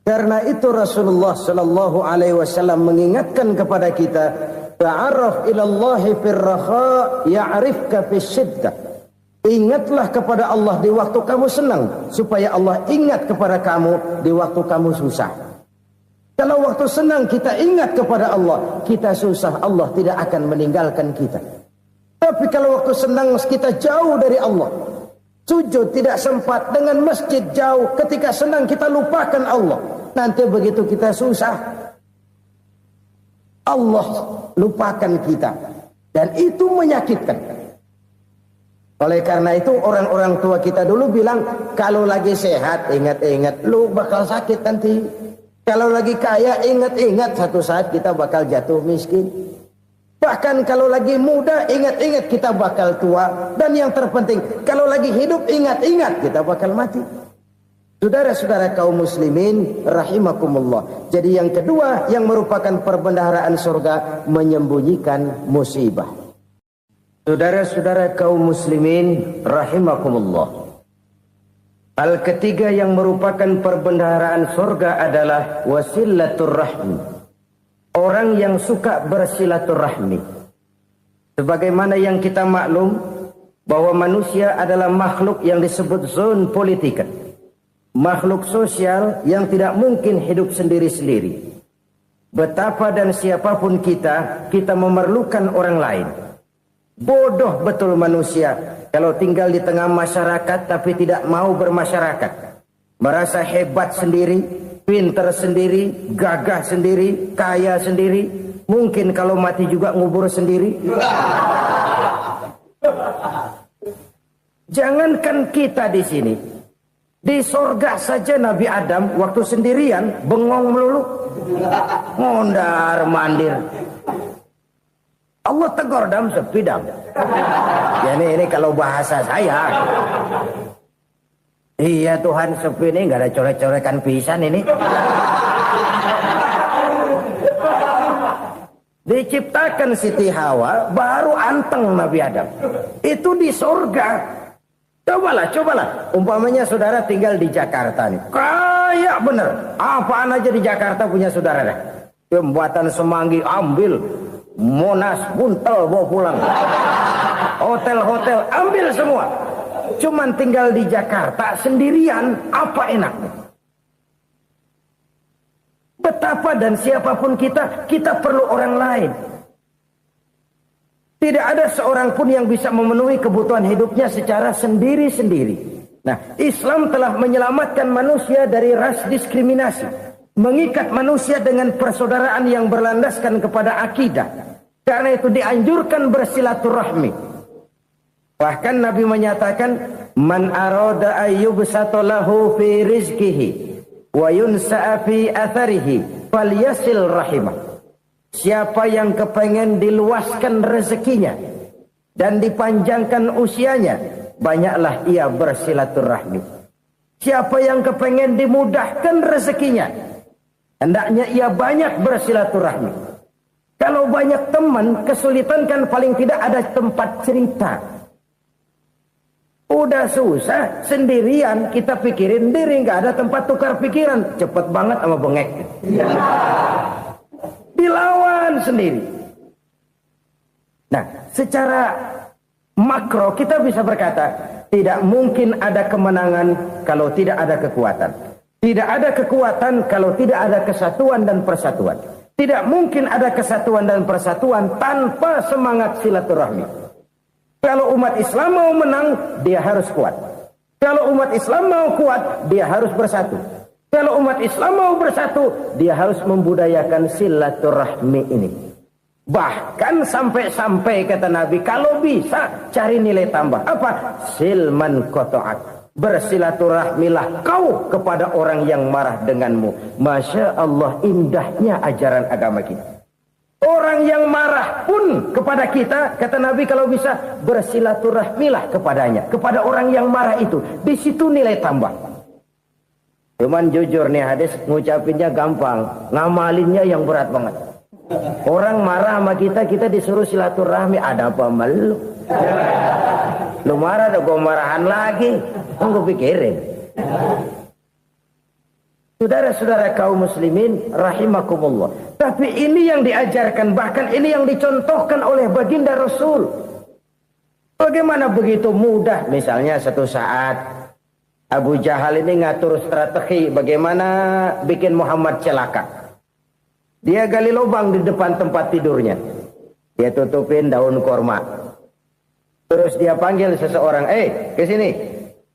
[SPEAKER 1] Karena itu Rasulullah sallallahu alaihi wasallam mengingatkan kepada kita, ta'arraf ilallahi firraha ya'rifka fisyiddah. Ingatlah kepada Allah di waktu kamu senang, supaya Allah ingat kepada kamu di waktu kamu susah. Kalau waktu senang kita ingat kepada Allah, kita susah, Allah tidak akan meninggalkan kita. Tapi kalau waktu senang kita jauh dari Allah, sujud tidak sempat, dengan masjid jauh, ketika senang kita lupakan Allah. Nanti begitu kita susah, Allah lupakan kita. Dan itu menyakitkan. Oleh karena itu orang-orang tua kita dulu bilang, kalau lagi sehat ingat-ingat, lu bakal sakit nanti. Kalau lagi kaya ingat-ingat satu saat kita bakal jatuh miskin. Bahkan kalau lagi muda ingat-ingat kita bakal tua. Dan yang terpenting, kalau lagi hidup ingat-ingat kita bakal mati. Saudara-saudara kaum muslimin rahimakumullah. Jadi yang kedua yang merupakan perbendaharaan surga, menyembunyikan musibah. Saudara-saudara kaum muslimin rahimakumullah. Hal ketiga yang merupakan perbendaharaan surga adalah wasilatur rahmi. Orang yang suka bersilaturahmi. Sebagaimana yang kita maklum bahwa manusia adalah makhluk yang disebut zon politika. Makhluk sosial yang tidak mungkin hidup sendiri-sendiri. Betapa dan siapapun kita memerlukan orang lain. Bodoh betul manusia kalau tinggal di tengah masyarakat tapi tidak mau bermasyarakat. Merasa hebat sendiri, pintar sendiri, gagah sendiri, kaya sendiri. Mungkin kalau mati juga ngubur sendiri. Jangankan kita di sini, di sorga saja Nabi Adam waktu sendirian bengong melulu, ngondar mandir. Allah tegur dam sepi dam. Ya ini kalau bahasa saya. Iya Tuhan sepi ini nggak ada coret-corekan pisan ini. Diciptakan Siti Hawa baru anteng Nabi Adam. Itu di surga. Cobalah. Umpamanya saudara tinggal di Jakarta nih. Kayak bener. Apaan aja di Jakarta punya saudara dah. Jembatan Semanggi ambil. Monas buntel bawa pulang. Hotel-hotel ambil semua. Cuman tinggal di Jakarta sendirian, apa enaknya? Betapa dan siapapun kita perlu orang lain. Tidak ada seorang pun yang bisa memenuhi kebutuhan hidupnya secara sendiri-sendiri. Nah, Islam telah menyelamatkan manusia dari ras diskriminasi. Mengikat manusia dengan persaudaraan yang berlandaskan kepada akidah. Karena itu dianjurkan bersilaturahmi. Bahkan Nabi menyatakan, man arada ayyubsata lahu fi rizqihi wa yunsa'a fi atharihi falyasil rahimah. Siapa yang kepengen diluaskan rezekinya dan dipanjangkan usianya, banyaklah ia bersilaturahmi. Siapa yang kepengen dimudahkan rezekinya, hendaknya ia banyak bersilaturahmi. Kalau banyak teman, kesulitan kan paling tidak ada tempat cerita. Udah susah, sendirian kita pikirin diri, nggak ada tempat tukar pikiran. Cepet banget sama bengek. Dilawan sendiri. Nah, secara makro kita bisa berkata, tidak mungkin ada kemenangan kalau tidak ada kekuatan. Tidak ada kekuatan kalau tidak ada kesatuan dan persatuan. Tidak mungkin ada kesatuan dan persatuan tanpa semangat silaturahmi. Kalau umat Islam mau menang, dia harus kuat. Kalau umat Islam mau kuat, dia harus bersatu. Kalau umat Islam mau bersatu, dia harus membudayakan silaturahmi ini. Bahkan sampai-sampai kata Nabi, kalau bisa cari nilai tambah. Apa? Silman qata'ak. Bersilaturahmilah kau kepada orang yang marah denganmu. Masya Allah, indahnya ajaran agama kita. Orang yang marah pun kepada kita, kata Nabi, kalau bisa bersilaturahmilah kepadanya, kepada orang yang marah itu. Di situ nilai tambah. Cuman jujur nih hadis, ngucapinnya gampang, ngamalinnya yang berat banget. Orang marah sama kita, kita disuruh silaturahmi, ada apa malu? Lu marah, ada gue marahan lagi, gue pikirin. Saudara-saudara kaum muslimin rahimakumullah. Tapi ini yang diajarkan, bahkan ini yang dicontohkan oleh baginda Rasul. Bagaimana begitu mudah, misalnya satu saat Abu Jahal ini ngatur strategi bagaimana bikin Muhammad celaka. Dia gali lubang di depan tempat tidurnya. Dia tutupin daun korma. Terus dia panggil seseorang, ke sini.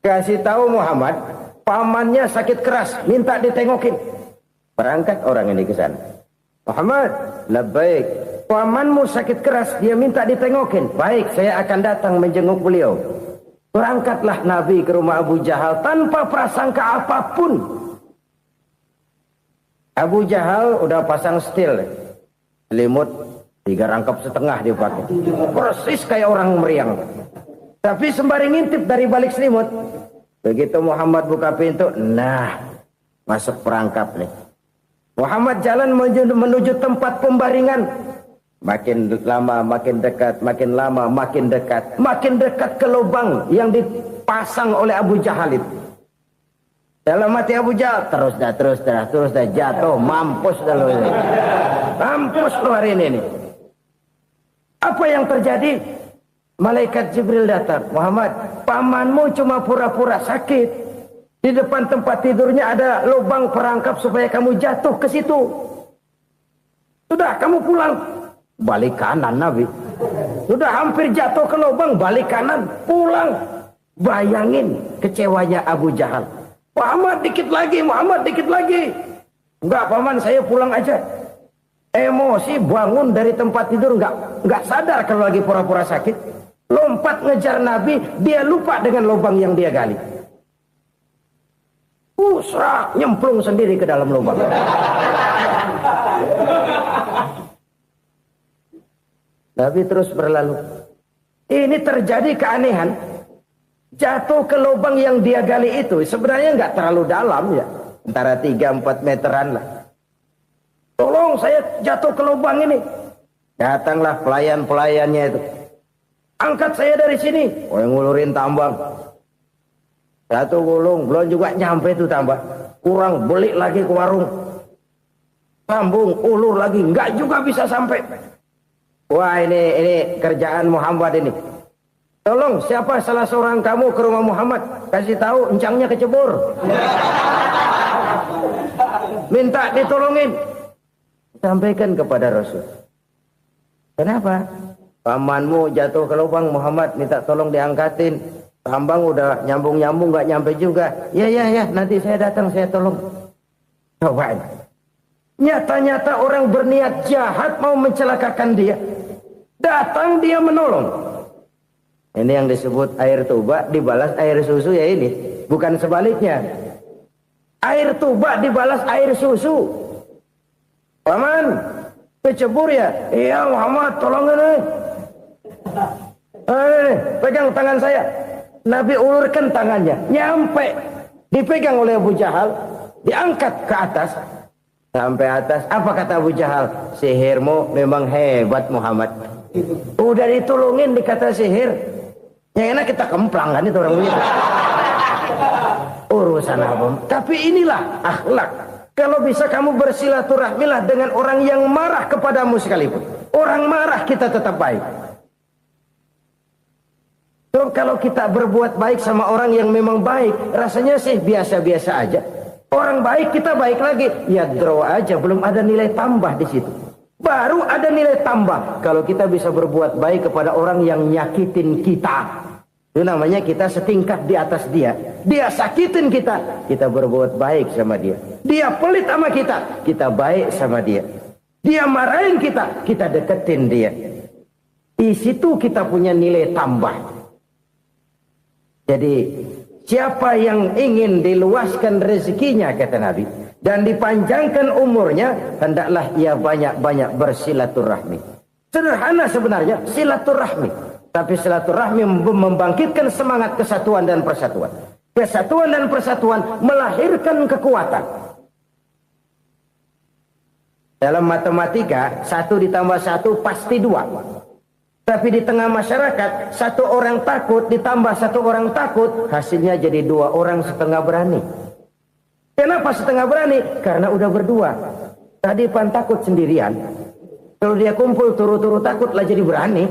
[SPEAKER 1] Kasih tahu Muhammad, pamannya sakit keras, minta ditengokin. Berangkat orang ini ke sana. Muhammad, labbaik. Pamanmu sakit keras, dia minta ditengokin. Baik, saya akan datang menjenguk beliau. Berangkatlah Nabi ke rumah Abu Jahal tanpa prasangka apapun. Abu Jahal udah pasang setil, selimut 3 rangkap setengah dia pakai. Persis kayak orang meriang. Tapi sembari ngintip dari balik selimut. Begitu Muhammad buka pintu, nah masuk perangkap nih. Muhammad jalan menuju tempat pembaringan. Makin lama makin dekat, makin lama makin dekat. Makin dekat ke lubang yang dipasang oleh Abu Jahal itu. Dalam hati Abu Jahal, terus dah jatuh, mampus dah lo ini. Mampus lo hari ini nih. Apa yang terjadi? Malaikat Jibril datang. Muhammad, pamanmu cuma pura-pura sakit. Di depan tempat tidurnya ada lubang perangkap supaya kamu jatuh ke situ. Sudah, kamu pulang. Balik kanan Nabi. Sudah hampir jatuh ke lubang, balik kanan, pulang. Bayangin kecewanya Abu Jahal. Muhammad dikit lagi, Muhammad dikit lagi. Enggak paman, saya pulang aja. Emosi bangun dari tempat tidur, enggak sadar kalau lagi pura-pura sakit. Lompat ngejar Nabi, dia lupa dengan lubang yang dia gali. Serak, nyemplung sendiri ke dalam lubang. Nabi terus berlalu. Ini terjadi keanehan. Jatuh ke lubang yang dia gali itu sebenarnya nggak terlalu dalam ya, antara 3-4 meteran lah. Tolong saya jatuh ke lubang ini. Datanglah pelayan-pelayannya itu. Angkat saya dari sini. Oh, yang ngulurin tambang. Satu gulung, belum juga nyampe itu tambang. Kurang, beli lagi ke warung. Sambung, ulur lagi, nggak juga bisa sampai. Wah, ini kerjaan Muhammad ini. Tolong, siapa salah seorang kamu ke rumah Muhammad, kasih tahu encangnya kecebur. Minta ditolongin. Sampaikan kepada Rasul. Kenapa? Pamanmu jatuh ke lubang, Muhammad minta tolong diangkatin. Tambang udah nyambung-nyambung nggak nyampe juga. Ya, nanti saya datang, saya tolong. Coba. Nyata-nyata orang berniat jahat mau mencelakakan dia. Datang dia menolong. Ini yang disebut air tuba dibalas air susu ya ini. Bukan sebaliknya. Air tuba dibalas air susu. Paman, kecebur ya? Iya Muhammad, tolong ini. Pegang tangan saya. Nabi ulurkan tangannya. Nyampe. Dipegang oleh Abu Jahal. Diangkat ke atas. Sampai atas. Apa kata Abu Jahal? Sihirmu memang hebat Muhammad. Udah ditolongin dikata sihir. Yang enak kita kemplang kan itu orang begitu. Urusan apa? Tapi inilah akhlak. Kalau bisa kamu bersilaturahmilah dengan orang yang marah kepadamu sekalipun. Orang marah kita tetap baik. So, kalau kita berbuat baik sama orang yang memang baik, rasanya sih biasa-biasa aja. Orang baik kita baik lagi, ya draw aja, belum ada nilai tambah di situ. Baru ada nilai tambah kalau kita bisa berbuat baik kepada orang yang nyakitin kita. Itu namanya kita setingkat di atas dia. Dia sakitin kita, kita berbuat baik sama dia. Dia pelit sama kita, kita baik sama dia. Dia marahin kita, kita deketin dia. Di situ kita punya nilai tambah. Jadi siapa yang ingin diluaskan rezekinya kata Nabi dan dipanjangkan umurnya, hendaklah ia banyak-banyak bersilaturahmi. Sederhana sebenarnya silaturahmi. Tapi silaturahmi membangkitkan semangat kesatuan dan persatuan. Kesatuan dan persatuan melahirkan kekuatan. Dalam matematika, 1 ditambah 1 pasti 2. Tapi di tengah masyarakat, 1 orang takut ditambah 1 orang takut, hasilnya jadi 2 orang setengah berani. Kenapa setengah berani? Karena udah berdua. Tadi pan takut sendirian. Kalau dia kumpul turu-turu takutlah jadi berani.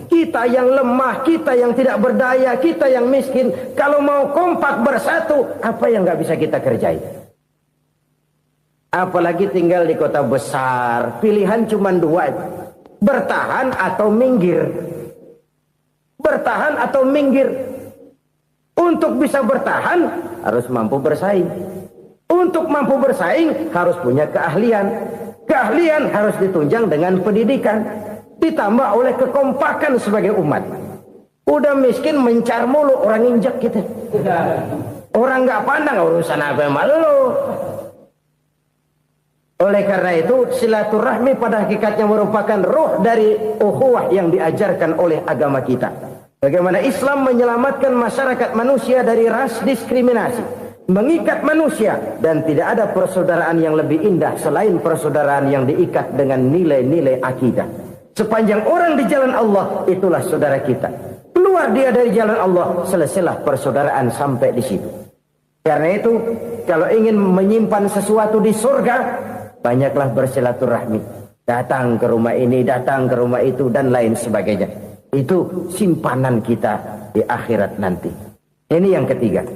[SPEAKER 1] Kita yang lemah, kita yang tidak berdaya, kita yang miskin, kalau mau kompak bersatu, apa yang nggak bisa kita kerjain? Apalagi tinggal di kota besar, pilihan cuma 2, bertahan atau minggir. Bertahan atau minggir. Untuk bisa bertahan harus mampu bersaing. Untuk mampu bersaing harus punya keahlian. Keahlian harus ditunjang dengan pendidikan. Ditambah oleh kekompakan sebagai umat. Udah miskin mencar mulu, orang injak kita. Orang nggak pandang urusan apa malu. Oleh karena itu silaturahmi pada hakikatnya merupakan roh dari ukhuwah yang diajarkan oleh agama kita. Bagaimana Islam menyelamatkan masyarakat manusia dari ras diskriminasi, mengikat manusia, dan tidak ada persaudaraan yang lebih indah selain persaudaraan yang diikat dengan nilai-nilai akidah. Sepanjang orang di jalan Allah, itulah saudara kita. Keluar dia dari jalan Allah, selesailah persaudaraan sampai di situ. Karena itu, kalau ingin menyimpan sesuatu di surga, banyaklah bersilaturahmi. Datang ke rumah ini, datang ke rumah itu, dan lain sebagainya. Itu simpanan kita di akhirat nanti. Ini yang ketiga.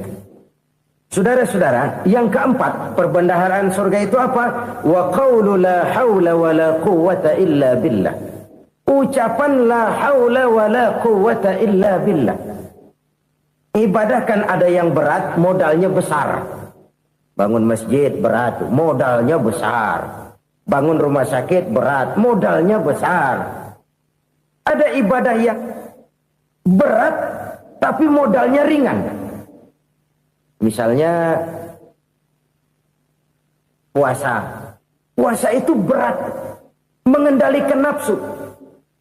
[SPEAKER 1] Saudara-saudara, yang keempat, perbendaharaan surga itu apa? Wa qawlu la hawla wa la quwwata illa billah. Ucapan la haula wa la quwwata illa billah. Ibadah kan ada yang berat, modalnya besar. Bangun masjid berat, modalnya besar. Bangun rumah sakit berat, modalnya besar. Ada ibadah yang berat tapi modalnya ringan. Misalnya puasa. Puasa itu berat, mengendalikan nafsu.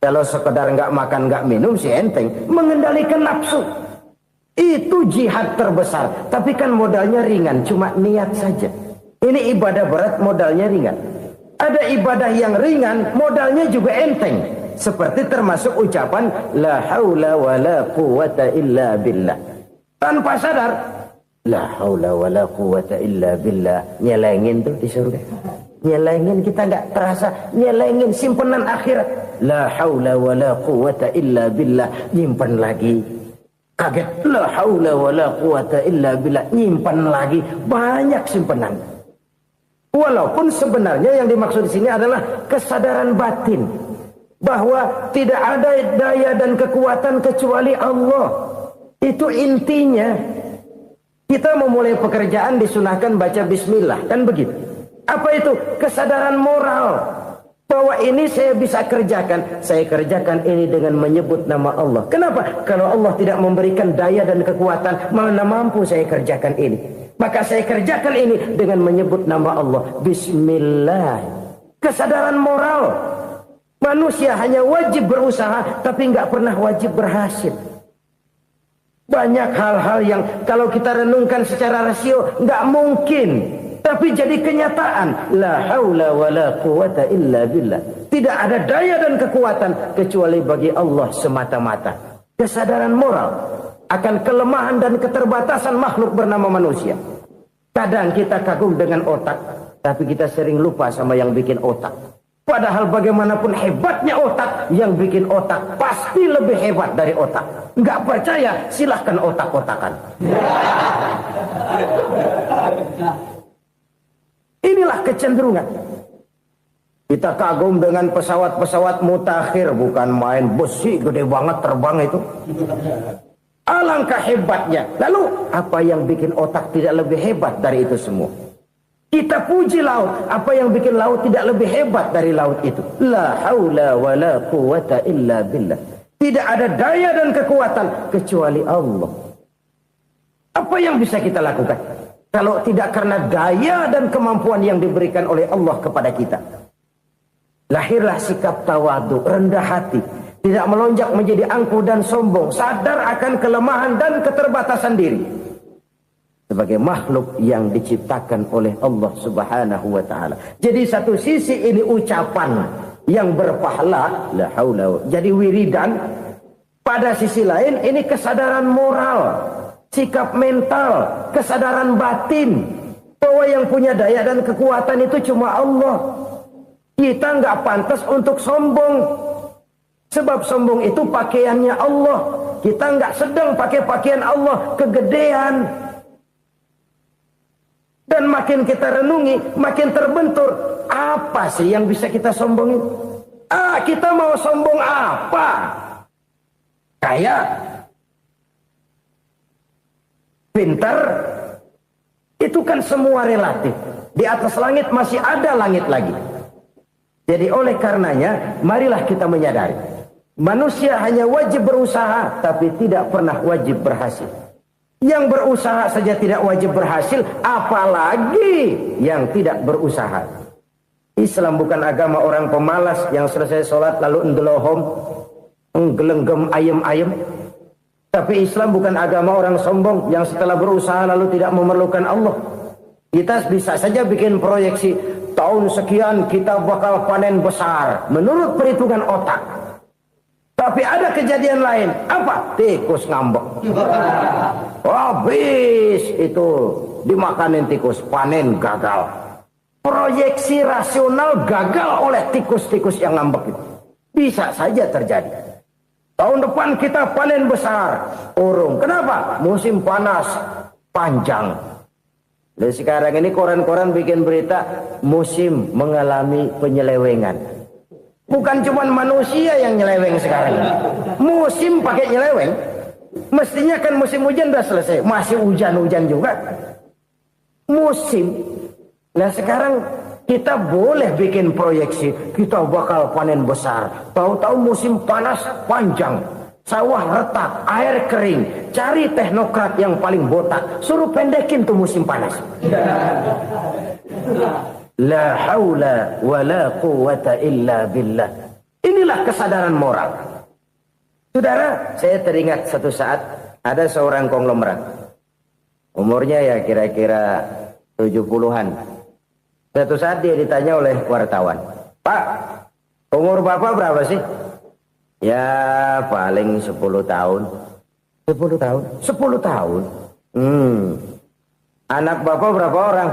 [SPEAKER 1] Kalau sekedar nggak makan nggak minum sih enteng, mengendalikan nafsu itu jihad terbesar. Tapi kan modalnya ringan, cuma niat saja. Ini ibadah berat, modalnya ringan. Ada ibadah yang ringan, modalnya juga enteng. Seperti termasuk ucapan la haula wa la quwwata illa billah. Tanpa sadar, la haula wa la quwwata illa billah, nyelengin tuh di surga. Nyelengin, kita nggak terasa, nyelengin simpenan akhirat. La haula wa la quwwata illa billah, nyimpan lagi. Kaget, la haula wa la quwwata illa billah, nyimpan lagi. Banyak simpenan. Walaupun sebenarnya yang dimaksud di sini adalah kesadaran batin bahwa tidak ada daya dan kekuatan kecuali Allah. Itu intinya. Kita memulai pekerjaan disunahkan baca bismillah, kan begitu. Apa itu? Kesadaran moral. Bahwa ini saya bisa kerjakan. Saya kerjakan ini dengan menyebut nama Allah. Kenapa? Kalau Allah tidak memberikan daya dan kekuatan, mana mampu saya kerjakan ini. Maka saya kerjakan ini dengan menyebut nama Allah. Bismillah. Kesadaran moral. Manusia hanya wajib berusaha, tapi nggak pernah wajib berhasil. Banyak hal-hal yang kalau kita renungkan secara rasio nggak mungkin. Tapi jadi kenyataan. La haula wa la quwata illa billah. Tidak ada daya dan kekuatan kecuali bagi Allah semata-mata. Kesadaran moral akan kelemahan dan keterbatasan makhluk bernama manusia. Kadang kita kagum dengan otak, tapi kita sering lupa sama yang bikin otak. Padahal bagaimanapun hebatnya otak, yang bikin otak pasti lebih hebat dari otak. Nggak percaya, silahkan otak-otakan. Inilah kecenderungan. Kita kagum dengan pesawat-pesawat mutakhir, bukan main, besi gede banget terbang itu. Alangkah hebatnya. Lalu apa yang bikin otak tidak lebih hebat dari itu semua? Kita puji laut, apa yang bikin laut tidak lebih hebat dari laut itu? La haula wa la quwata illa billah. Tidak ada daya dan kekuatan kecuali Allah. Apa yang bisa kita lakukan? Kalau tidak karena daya dan kemampuan yang diberikan oleh Allah kepada kita. Lahirlah sikap tawadu, rendah hati. Tidak melonjak menjadi angkuh dan sombong. Sadar akan kelemahan dan keterbatasan diri. Sebagai makhluk yang diciptakan oleh Allah subhanahu wa ta'ala. Jadi satu sisi ini ucapan yang berpahala. La haula. Jadi wiridan. Pada sisi lain ini kesadaran moral. Sikap mental, kesadaran batin, bahwa yang punya daya dan kekuatan itu cuma Allah. Kita nggak pantas untuk sombong, sebab sombong itu pakaiannya Allah. Kita nggak sedang pakai pakaian Allah, kegedean. Dan makin kita renungi, makin terbentur. Apa sih yang bisa kita sombongin? Kita mau sombong apa? Kayak pintar, itu kan semua relatif. Di atas langit masih ada langit lagi. Jadi oleh karenanya, marilah kita menyadari. Manusia hanya wajib berusaha, tapi tidak pernah wajib berhasil. Yang berusaha saja tidak wajib berhasil, apalagi yang tidak berusaha. Islam bukan agama orang pemalas yang selesai sholat lalu endelohom, nggelenggem ayem-ayem. Tapi Islam bukan agama orang sombong yang setelah berusaha lalu tidak memerlukan Allah. Kita bisa saja bikin proyeksi, tahun sekian kita bakal panen besar menurut perhitungan otak. Tapi ada kejadian lain. Apa? Tikus ngambek. Habis itu dimakanin tikus, panen gagal. Proyeksi rasional gagal oleh tikus-tikus yang ngambek itu. Bisa saja terjadi. Tahun depan kita panen besar. Urung. Kenapa? Musim panas panjang. Dan sekarang ini koran-koran bikin berita musim mengalami penyelewengan. Bukan cuma manusia yang nyeleweng sekarang. Musim pakai nyeleweng. Mestinya kan musim hujan udah selesai. Masih hujan-hujan juga. Musim. Nah sekarang kita boleh bikin proyeksi, kita bakal panen besar. Tahu-tahu musim panas panjang, sawah retak, air kering. Cari teknokrat yang paling botak, suruh pendekin tuh musim panas. La haula wa la quwata illa billah. Inilah kesadaran moral. Saudara, saya teringat satu saat ada seorang konglomerat. Umurnya ya kira-kira 70-an. Suatu saat dia ditanya oleh wartawan, Pak, umur Bapak berapa sih? Ya paling 10 tahun. 10 tahun? 10 tahun? Anak Bapak berapa orang?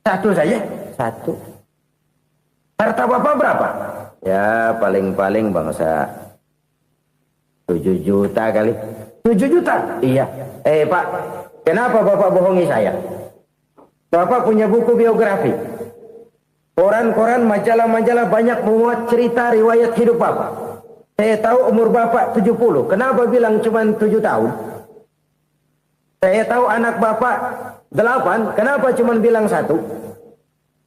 [SPEAKER 1] Satu saja? Satu. Harta Bapak berapa? Ya paling-paling bangsa 7 juta kali. 7 juta? Iya. Pak, kenapa Bapak bohongi saya? Bapak punya buku biografi. Koran-koran, majalah-majalah banyak memuat cerita riwayat hidup Bapak. Saya tahu umur Bapak 70. Kenapa bilang cuma 7 tahun? Saya tahu anak Bapak 8. Kenapa cuma bilang 1?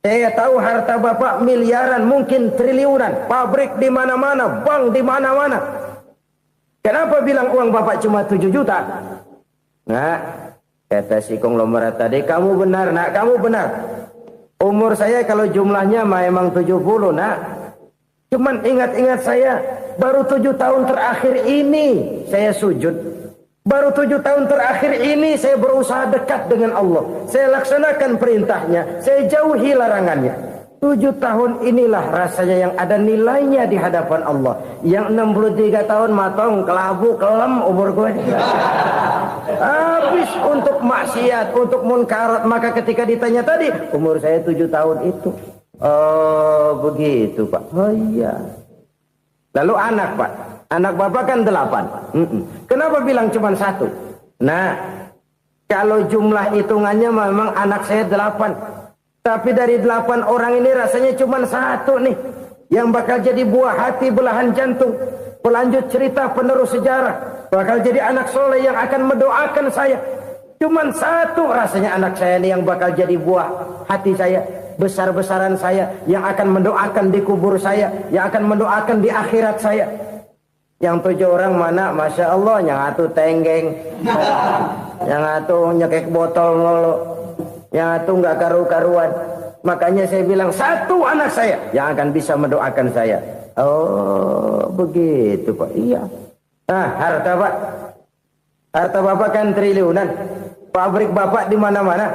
[SPEAKER 1] Saya tahu harta bapak miliaran, mungkin triliunan, pabrik di mana-mana, bank di mana-mana. Kenapa bilang uang bapak cuma 7 juta? Nah, kata si konglomerat tadi, kamu benar nak, kamu benar. Umur saya kalau jumlahnya memang 70 nak. Cuman ingat-ingat saya, baru 7 tahun terakhir ini saya sujud. Baru 7 tahun terakhir ini saya berusaha dekat dengan Allah. Saya laksanakan perintahnya, saya jauhi larangannya. 7 tahun inilah rasanya yang ada nilainya di hadapan Allah. Yang 63 tahun matong, kelabu, kelem umur gue. Habis untuk maksiat, untuk munkarat. Maka ketika ditanya tadi, umur saya 7 tahun itu. Oh begitu Pak. Oh iya. Lalu anak Pak. Anak bapak kan 8. Kenapa bilang cuma 1? Nah, kalau jumlah hitungannya memang anak saya 8. Tapi dari 8 orang ini rasanya cuma 1 nih. Yang bakal jadi buah hati, belahan jantung. Pelanjut cerita, penerus sejarah. Bakal jadi anak soleh yang akan mendoakan saya. Cuma 1 rasanya anak saya ini yang bakal jadi buah hati saya. Besar-besaran saya. Yang akan mendoakan di kubur saya. Yang akan mendoakan di akhirat saya. Yang 7 orang mana? Masya Allah, yang atu tenggeng, yang atu nyekek botol ngolo, yang atu nggak karu-karuan. Makanya saya bilang 1 anak saya yang akan bisa mendoakan saya. Oh begitu Pak. Iya. Nah harta Pak, harta bapak kan triliunan. Pabrik bapak di mana-mana.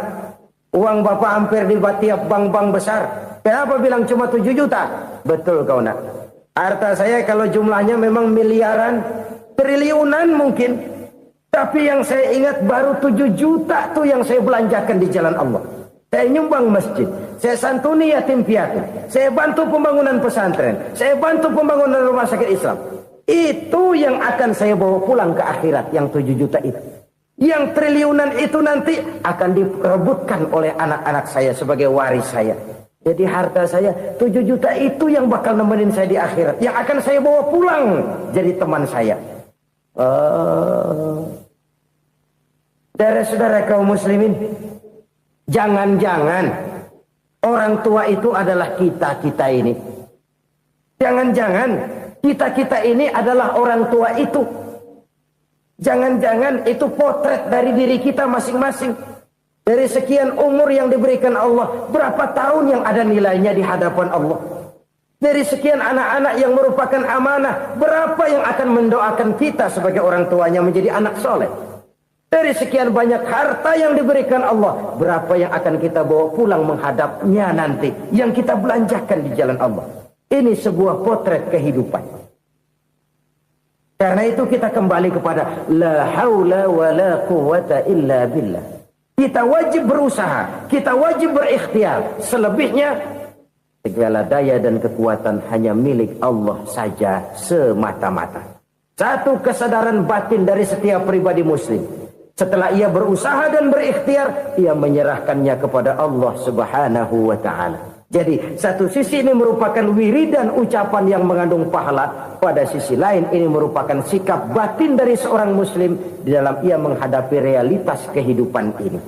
[SPEAKER 1] Uang bapak hampir di tiap bank-bank besar. Kenapa bilang cuma 7 juta? Betul kau nak. Harta saya kalau jumlahnya memang miliaran, triliunan mungkin. Tapi yang saya ingat baru 7 juta tuh yang saya belanjakan di jalan Allah. Saya nyumbang masjid, saya santuni yatim piatu, saya bantu pembangunan pesantren, saya bantu pembangunan rumah sakit Islam. Itu yang akan saya bawa pulang ke akhirat, yang 7 juta itu. Yang triliunan itu nanti akan diperebutkan oleh anak-anak saya sebagai waris saya. Jadi harta saya 7 juta itu yang bakal nemenin saya di akhirat. Yang akan saya bawa pulang jadi teman saya. Saudara-saudara kaum muslimin. Jangan-jangan orang tua itu adalah kita-kita ini. Jangan-jangan kita-kita ini adalah orang tua itu. Jangan-jangan itu potret dari diri kita masing-masing. Dari sekian umur yang diberikan Allah, berapa tahun yang ada nilainya di hadapan Allah? Dari sekian anak-anak yang merupakan amanah, berapa yang akan mendoakan kita sebagai orang tuanya menjadi anak soleh? Dari sekian banyak harta yang diberikan Allah, berapa yang akan kita bawa pulang menghadapnya nanti, yang kita belanjakan di jalan Allah? Ini sebuah potret kehidupan. Karena itu kita kembali kepada la haula wa la quwwata illa billah. Kita wajib berusaha, kita wajib berikhtiar. Selebihnya, segala daya dan kekuatan hanya milik Allah saja semata-mata. Satu kesadaran batin dari setiap pribadi muslim. Setelah ia berusaha dan berikhtiar, ia menyerahkannya kepada Allah Subhanahu wa ta'ala. Jadi, satu sisi ini merupakan wiridan ucapan yang mengandung pahala. Pada sisi lain, ini merupakan sikap batin dari seorang muslim di dalam ia menghadapi realitas kehidupan ini.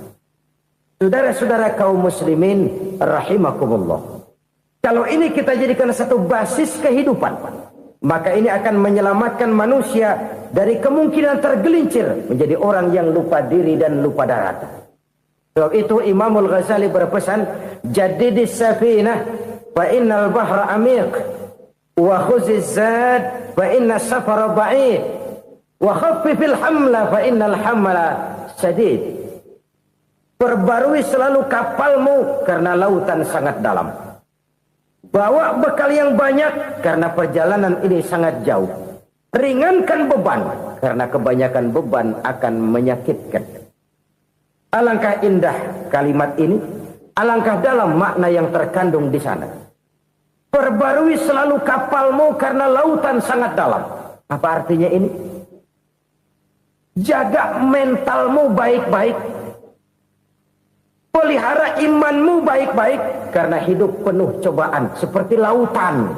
[SPEAKER 1] Saudara-saudara kaum muslimin, rahimakumullah. Kalau ini kita jadikan satu basis kehidupan, maka ini akan menyelamatkan manusia dari kemungkinan tergelincir menjadi orang yang lupa diri dan lupa darat. Sebab itu Imamul Ghazali berpesan, jadidis safinah fa innal bahra amiq wa khuziz zad fa inna safara ba'id wa khaffifil hamla fa innal hamla sadid. Perbarui selalu kapalmu karena lautan sangat dalam. Bawa bekal yang banyak karena perjalanan ini sangat jauh. Ringankan beban karena kebanyakan beban akan menyakitkan. Alangkah indah kalimat ini, alangkah dalam makna yang terkandung di sana. Perbarui selalu kapalmu karena lautan sangat dalam. Apa artinya ini? Jaga mentalmu baik-baik. Pelihara imanmu baik-baik karena hidup penuh cobaan seperti lautan.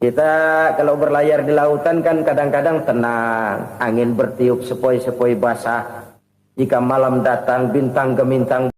[SPEAKER 1] Kita kalau berlayar di lautan kan kadang-kadang tenang, angin bertiup sepoi-sepoi basah. Jika malam datang bintang gemintang